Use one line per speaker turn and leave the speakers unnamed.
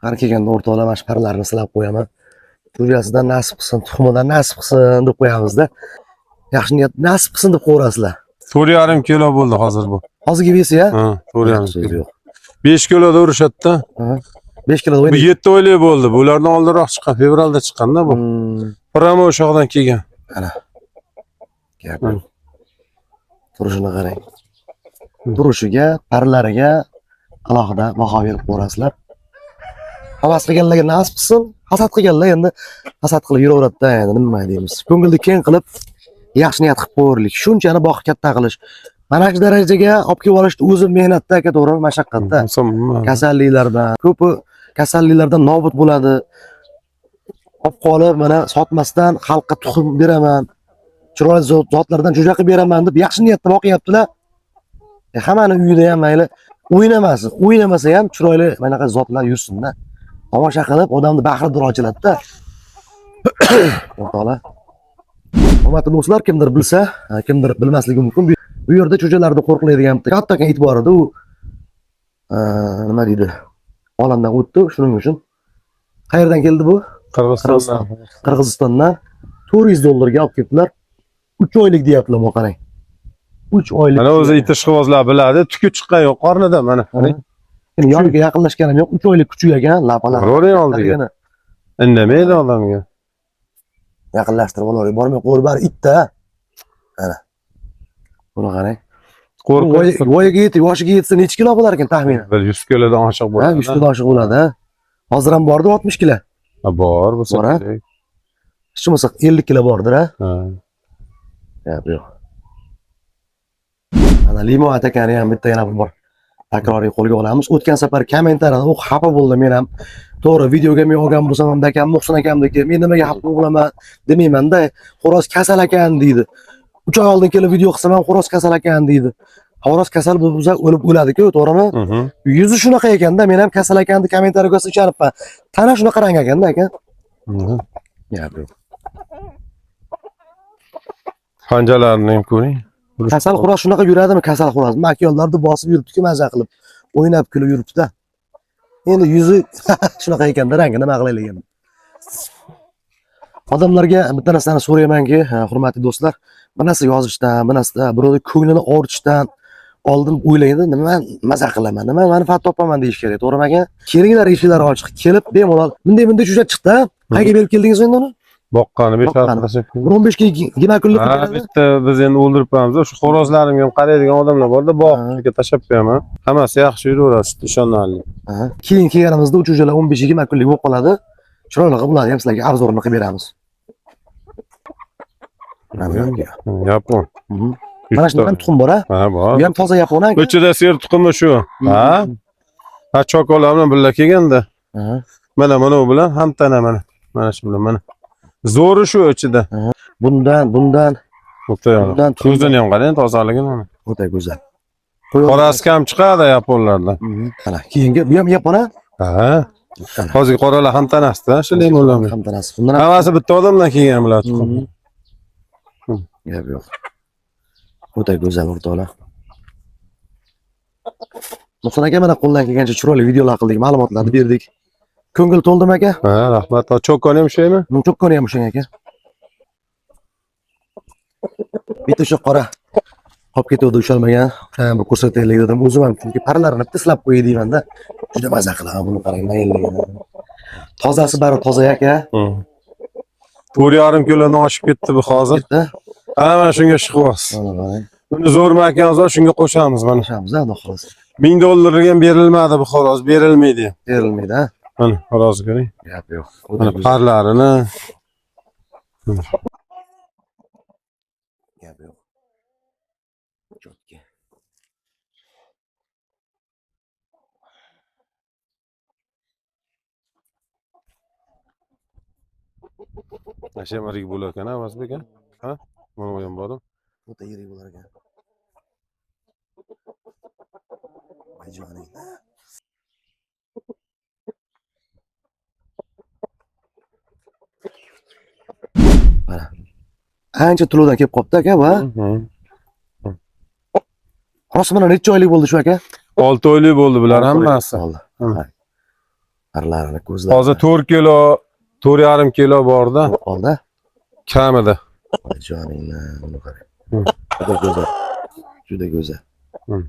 Har kelganda o'rtoqlar mana shu parilarni silab qo'yaman. Jo'jasidan nasib qilsin, tuxumidan nasib qilsin deb qo'yamizda. Yaxshi niyat nasib qilsin deb qo'yasizlar.
4,5 kilo bo'ldi hozir bu.
Hozirgi besi ya?
Ha, 4,5 kilo.
Yo'q.
5 kiloda urishadi-da.
5 kilo
Bu
o'ynaydi.
7 oylik bo'ldi. Bulardan oldinroq chiqqan, fevralda chiqqanda bu. Pramo o'shoqdan kelgan.
Ana. Gap. Turishini qarang. Turishiga, parlariga alohida baho berib qo'yasizlar. Havas qilganlarga nasib qilsin, hasad qilganlar endi hasad qilib yuraveradi-da, endi nima deymiz. Ko'ngilni keng qilib, yaxshi niyat qilib qo'yirlik. Shunchani boqib katta qilish. Mana shu darajaga olib kelib olishni o'zi mehnatda, aka, to'g'ri, mashaqqatda. Kasalliklardan, ko'pi kasalliklardan nobud bo'ladi. Olib qolib, mana sotmasdan xalqqa tuxum beraman, chiroyli zotlardan jo'ja qilib beraman deb yaxshi niyatda boqyaptilar. Hammani uyida ham mayli o'ynamasin, o'ynamasa ham chiroyli manaqa zotlar yursin-da. Tomosha qilib, odamni bahridir ochiladi-da. O'rtoqlar. Hurmatli do'stlar, kimdir bilsa, kimdir bilmasligi mumkin. Bu yerda cho'jalarda qo'rqiladigan kattakan it bor edi, u nima deydi? Olamdan o'tdi, shuning uchun. Qayerdan keldi bu? Qirg'izistondan $400 ga olib keldilar. 3 oylik deyaptilar, bu qarang. 3 oylik.
Mana o'zi it ishqibozlar biladi, tuki chiqqan yo'q qornida mana.
Endi yoniga yaqinlashganim yo'q, 3 oylik kuchuyagan, lapalar.
Ro'ring oldiga. Indamaydi odamga.
Yaqinlashtirib olar, bormay qo'yib bar itda. Ana. Buni qarang. Voyaga yetib, yoshiga yetsa necha kilo bo'lar ekan taxminan?
100 kilodan oshiq bo'ladi.
100 kilo oshiq bo'ladi, ha. Hozir ham bordi 60 kilo.
Ha, bor bo'lsa kerak.
Hech bo'lmasa 50 kilo bordir, ha. Yo'q. Ana limon atakani ham bitta yana bor. Takroriy qo'lga olamiz. O'tgan safar kommentariyada o'q xafa bo'ldim men ham. To'g'ri, videoga men olgan bo'lsam ham akam, Muhsin akamdagi, men nimaga xafa bo'laman demayman-da. Xo'roz kasal ekan deydi. 3 oy oldin kelib video qilsam ham xo'roz kasal ekan deydi. Xo'roz kasal bo'lsa o'lib o'ladi-ku, to'g'rimi? Yuzi shunaqa ekanda, men ham kasal ekan deb kommentariy ko'rsa icharibman. Tana shunaqa rang ekanda, aka. Yo'q.
Panjalarini ham ko'ring.
Kasal xo'roz shunaqa yuradimi? Kasal xo'roz makiyonlarni bosib yuribdi-ku, maza qilib. O'ynab kulib yuribdi-da. Endi yuzi shunaqa ekanda, rangi nima qilaylik endi. Odamlarga bitta narsani so'raymanki, hurmatli do'stlar, bir narsa yozishdan, bir narsa birovning ko'nglini og'ritishdan oldin o'ylaydi, nima maza qilaman, nima manfaat topaman deyish kerak, to'g'rimi aka? Kelinglar, eshiklar ochiq, kelib bemalol bunday jo'ja chiqdi. Qayerga berib keldingiz endi uni?
Boqqani
15 ga gina kunlik.
Ha, bitta biz endi o'ldirib qo'yamiz. Shu xo'rozlarimga ham qaraydigan odamlar borda, boqishga tashab qo'yaman. Hammasi yaxshi yuraveradi, ishonarli.
Keyin kelganimizda uch jo'jalar 15-20 kunlik bo'lib qoladi. Chiroyli qilib ularni ham sizlarga arzonini qilib beramiz.
Yapon.
Mana shunday ham tuxum bor, ha?
Ha, bor.
Bu ham toza yapon, ha?
Ichida ser tuxumi shu. Ha? Ha, chokolar bilan birga kelganda. Mana u bilan ham tana mana. Mana shu bilan mana. Zo'ri shu ichida.
Bundan
ko'zini ham qarang, tozaligini mana.
O'ta go'zal.
Qorasi kam chiqadi yaponlardan.
Mana keyingi bu ham yapon, ha?
Ha. Hozir qoralar ham tanasida, shu limonlar
ham tanasi. Bundan
hammasi bitta odamdan kelgan bular.
Gap yo'q. O'ta go'zal o'rtoqlar. Muhsin aka, mana qo'ldan kelgancha chiroyli videolar qildik, ma'lumotlarni berdik. Ko'ngil to'ldimi aka?
Ha, rahmat. Cho'kkoni ham o'shaymi?
Cho'kkoni ham o'shang aka. Bitta o'sha qora qolib ketuvdi, ushalmagan. Bir ko'rsataylik dedim. O'zim ham chunki paralarini bitta silab qo'yay deyman-da. Juda maza qilaman buni, qarang, mayilligini. Tozasi bari toza aka.
4,5 kilodan oshib ketdi bu hozir. Ha, mana shunga ishqiboz. Buni zo'rmi ekan, shunga qo'shamiz mana.
Qo'shamiz, ha, xolos.
$1000 ham berilmadi bu xo'roz, berilmaydi.
Berilmaydi, ha.
Mana xo'roz ko'ring.
Gap yo'q.
Mana parlarini.
Gap yo'q. Chotki.
Nasha marig bo'lar ekan, Avazbek aka? Ha? Mana ham bordim.
O'ta yirik bo'lar ekan. Ayjoning. Mana. Ancha tuluvdan kelib qopti aka, va? Rost mana necha oylik bo'ldi shu aka?
6 oylik bo'ldi bular hammasi.
Parlarini ko'zlar.
Hozir 4 kilo, 4,5 kilo borda,
Olda.
kamida.
Joningni buni qarang.
Hı.
Juda go'zal. Juda go'zal.
Hı.